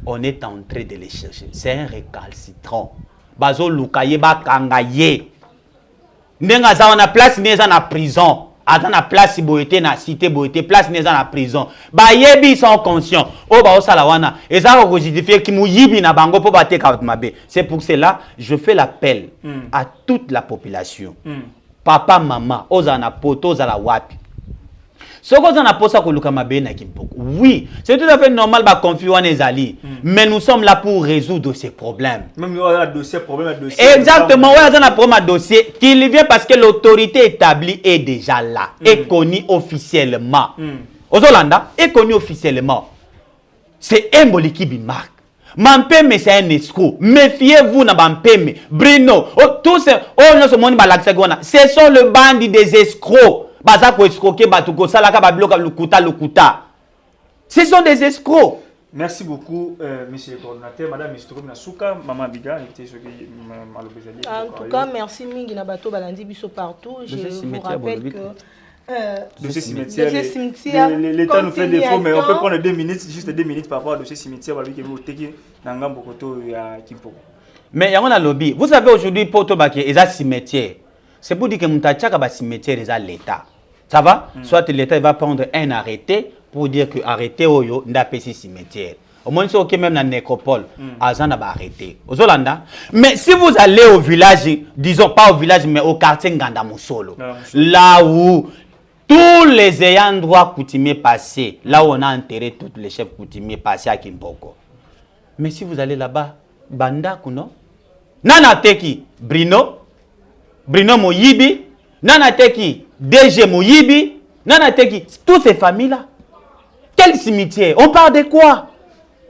On est en train de les chercher. C'est un récalcitrant. Bazo lukaye ba kangaye. Nenga za on a place neza na prison. Attends la place boité na cité boité place neza na prison. Ba yebi sont conscients. Oh ba osala wana. Et ça ko justifier ki mu yibi na bango po baté ka mabe. C'est pour cela je fais l'appel à toute la population. Papa maman, ozana poto ozala wapi. Oui, c'est tout à fait normal de confier en Ezali. Mais nous sommes là pour résoudre ces problèmes. Même il y a un dossier, problème. Exactement, il y a un problème dossier qui vient parce que l'autorité établie est déjà là, est connue officiellement. Aux Hollanda, est connue officiellement. C'est Mboliki Bimark. Mampeme c'est un escroc. Méfiez-vous na Mampeme. Bruno, tous ces ce sont le bandit des escrocs. Ce sont des escrocs. Merci beaucoup, monsieur le coordinateur. Madame Mistro Nasuka, Maman Biga. En tout cas, merci Mingi Nabato Balandi Bisso partout. Je vous rappelle que dossier cimetière, l'État nous fait défaut, mais on peut prendre 2 minutes, juste 2 minutes par rapport au dossier cimetière. Mais il y a un lobby. Vous savez aujourd'hui, Poto Baké, il y a un cimetière. C'est pour dire que Moutachaka va cimetière est à l'État. Ça va? Soit l'État va prendre un arrêté pour dire que arrêté Oyo n'a pas cimetière. Au moins, c'est ok même dans la nécropole. Azan a arrêté. Aux Hollanda. Mais si vous allez au village, disons pas au village, mais au quartier Ngandamoussolo, là où tous les ayants droit coutumiers passés, là où on a enterré tous les chefs coutumiers passés à Kimboko. Mais si vous allez là-bas, Banda Kuno, Nana Teki, Bruno Moyibi, Nana Teki, DG Moyibi, Nana Teki, toutes ces familles-là. Quel cimetière? On parle de quoi?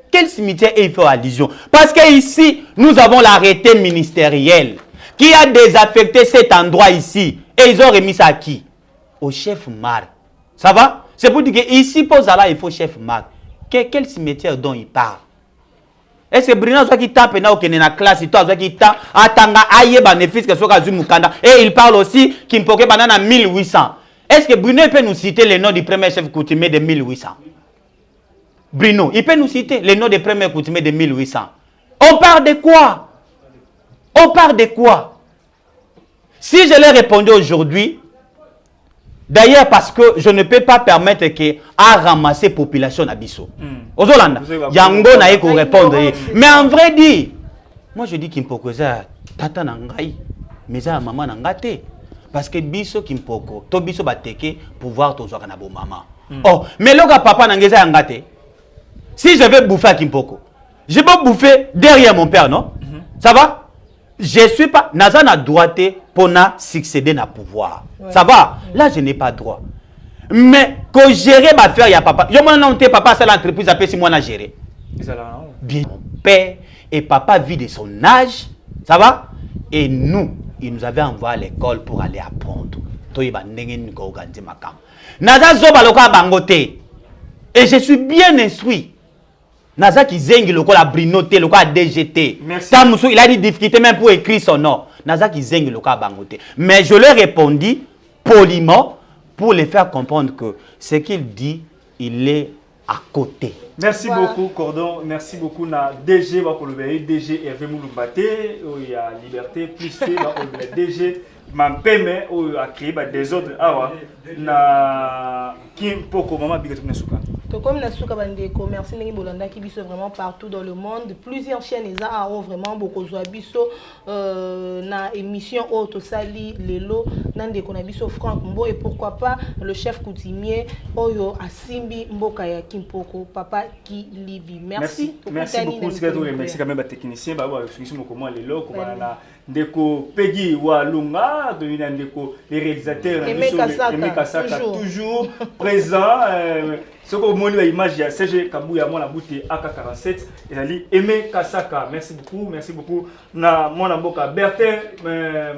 Quel cimetière il fait allusion? Parce qu'ici, nous avons l'arrêté ministériel qui a désaffecté cet endroit ici. Et ils ont remis ça à qui? Au chef Mar. Ça va? C'est pour dire qu'ici, pour ça, il faut chef Mar. Quel cimetière dont il parle? Est-ce que Bruno qui tape dans la classe, il qui tape, attanga aye bénéfice que soit Mukanda et il parle aussi qu'il peut banana 1800. Est-ce que Bruno peut nous citer le nom du premier chef coutumier de 1800? Bruno, il peut nous citer le nom du premier coutumier de 1800. On parle de quoi? On parle de quoi? Si je l'ai répondu aujourd'hui, d'ailleurs, parce que je ne peux pas permettre à ramasser la population à Bisso. Aux Hollanda, Yango n'a pas répondre. Mais en vrai dit, moi je dis qu'il me pose tata nangai, mais ça maman nangate. Parce que Bisso Kimpoko, to Bisso bateke pouvoir to zoka na bo maman. Oh, mais le papa nangeza ngate. Si je vais bouffer à Kimpoko, je peux bouffer derrière mon père, non? Ça va? Je suis pas Nazana droité pour succéder à pouvoir. Ouais. Ça va? Là, je n'ai pas droit. Mais que gérer ma affaire, il y a papa. Je m'en ai papa, c'est l'entreprise après si moi na gérer. Bien, mon père et papa vit de son âge. Ça va? Et nous, il nous avait envoyé à l'école pour aller apprendre. Et je suis bien instruit. Nazaki Zengi, le la Brinoté, le DGT. Tamoussou, il a des difficultés même pour écrire son nom. Nazaki Zengi, le Bangoté. Mais je leur ai répondu poliment pour les faire comprendre que ce qu'il dit, il est à côté. Merci beaucoup, Cordon. Merci beaucoup, na DG, DG Hervé Mouloubaté, il y a Liberté, plus DG mampeme oyo a créé ba désordre awa na Kimpoko mama biga tukuna suka. To comme na suka bandeko, merci ndenge bolanda ki biso vraiment partout dans le monde. Plusieurs chaînes eza ont vraiment beaucoup zo biso na émission auto sali lelo nandeko na biso Franck Mbo et pourquoi pas le chef coutumier oyo asimbi mboka ya Kimpoko papa Kilibi. Merci beaucoup merci quand même ba technicien ba ba suivi mo comment lelo ko na ndeko Peggy wa Lunga devina ndeko les réalisateurs Aimé Kasaka toujours présent. Ce que vous voyez l'image de CG Kabuya mon abouté AK47 et ali Aimé Kasaka. Merci beaucoup na mon amboka Bertin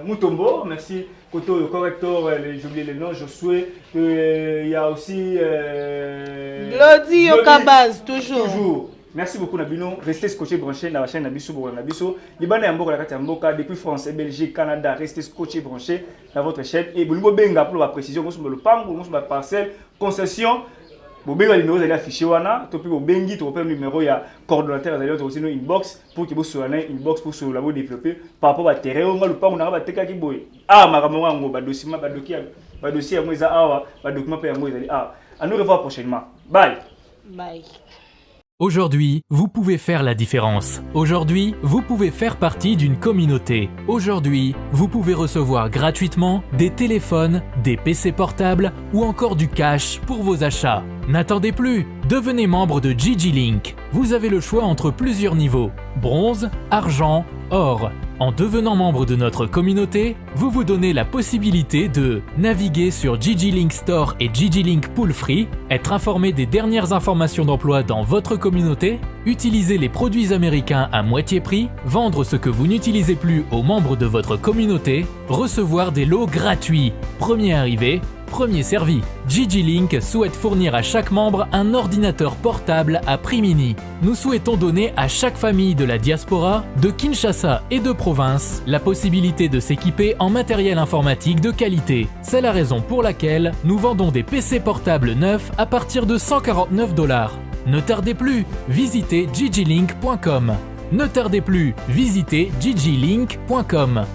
Mutombo, merci côté le correcteur, j'ai oublié le nom, Josué, il y a aussi Glody Okabaz toujours. Merci beaucoup Nabino, restez scotché branché dans la chaîne Nabiso Nabiso. Libana Yamboka la carte Yamboka depuis France et Belgique, Canada, restez scotché branché dans votre chaîne et vous benga pour la précision, vous le PAM, vous la parcelle concession. Vous avez le numéro de l'affiché, vous avez le numéro de coordonnateur de aussi une inbox pour que vous soyez une inbox pour se la développer par rapport à terrain. On va le pas on a battu qui boy. Ah maramora ngo ba dossier à moi ça ba document pour moi ça. À nous revoir prochainement. Bye. Bye. Aujourd'hui, vous pouvez faire la différence. Aujourd'hui, vous pouvez faire partie d'une communauté. Aujourd'hui, vous pouvez recevoir gratuitement des téléphones, des PC portables ou encore du cash pour vos achats. N'attendez plus, devenez membre de Gigi Link. Vous avez le choix entre plusieurs niveaux, bronze, argent, or. En devenant membre de notre communauté, vous vous donnez la possibilité de naviguer sur Gigi Link Store et Gigi Link Pool Free, être informé des dernières informations d'emploi dans votre communauté, utiliser les produits américains à moitié prix, vendre ce que vous n'utilisez plus aux membres de votre communauté, recevoir des lots gratuits. Premier arrivé, premier servi. Gigi Link souhaite fournir à chaque membre un ordinateur portable à prix mini. Nous souhaitons donner à chaque famille de la diaspora, de Kinshasa et de province, la possibilité de s'équiper en matériel informatique de qualité. C'est la raison pour laquelle nous vendons des PC portables neufs à partir de $149. Ne tardez plus, visitez gigilink.com. Ne tardez plus, visitez gigilink.com.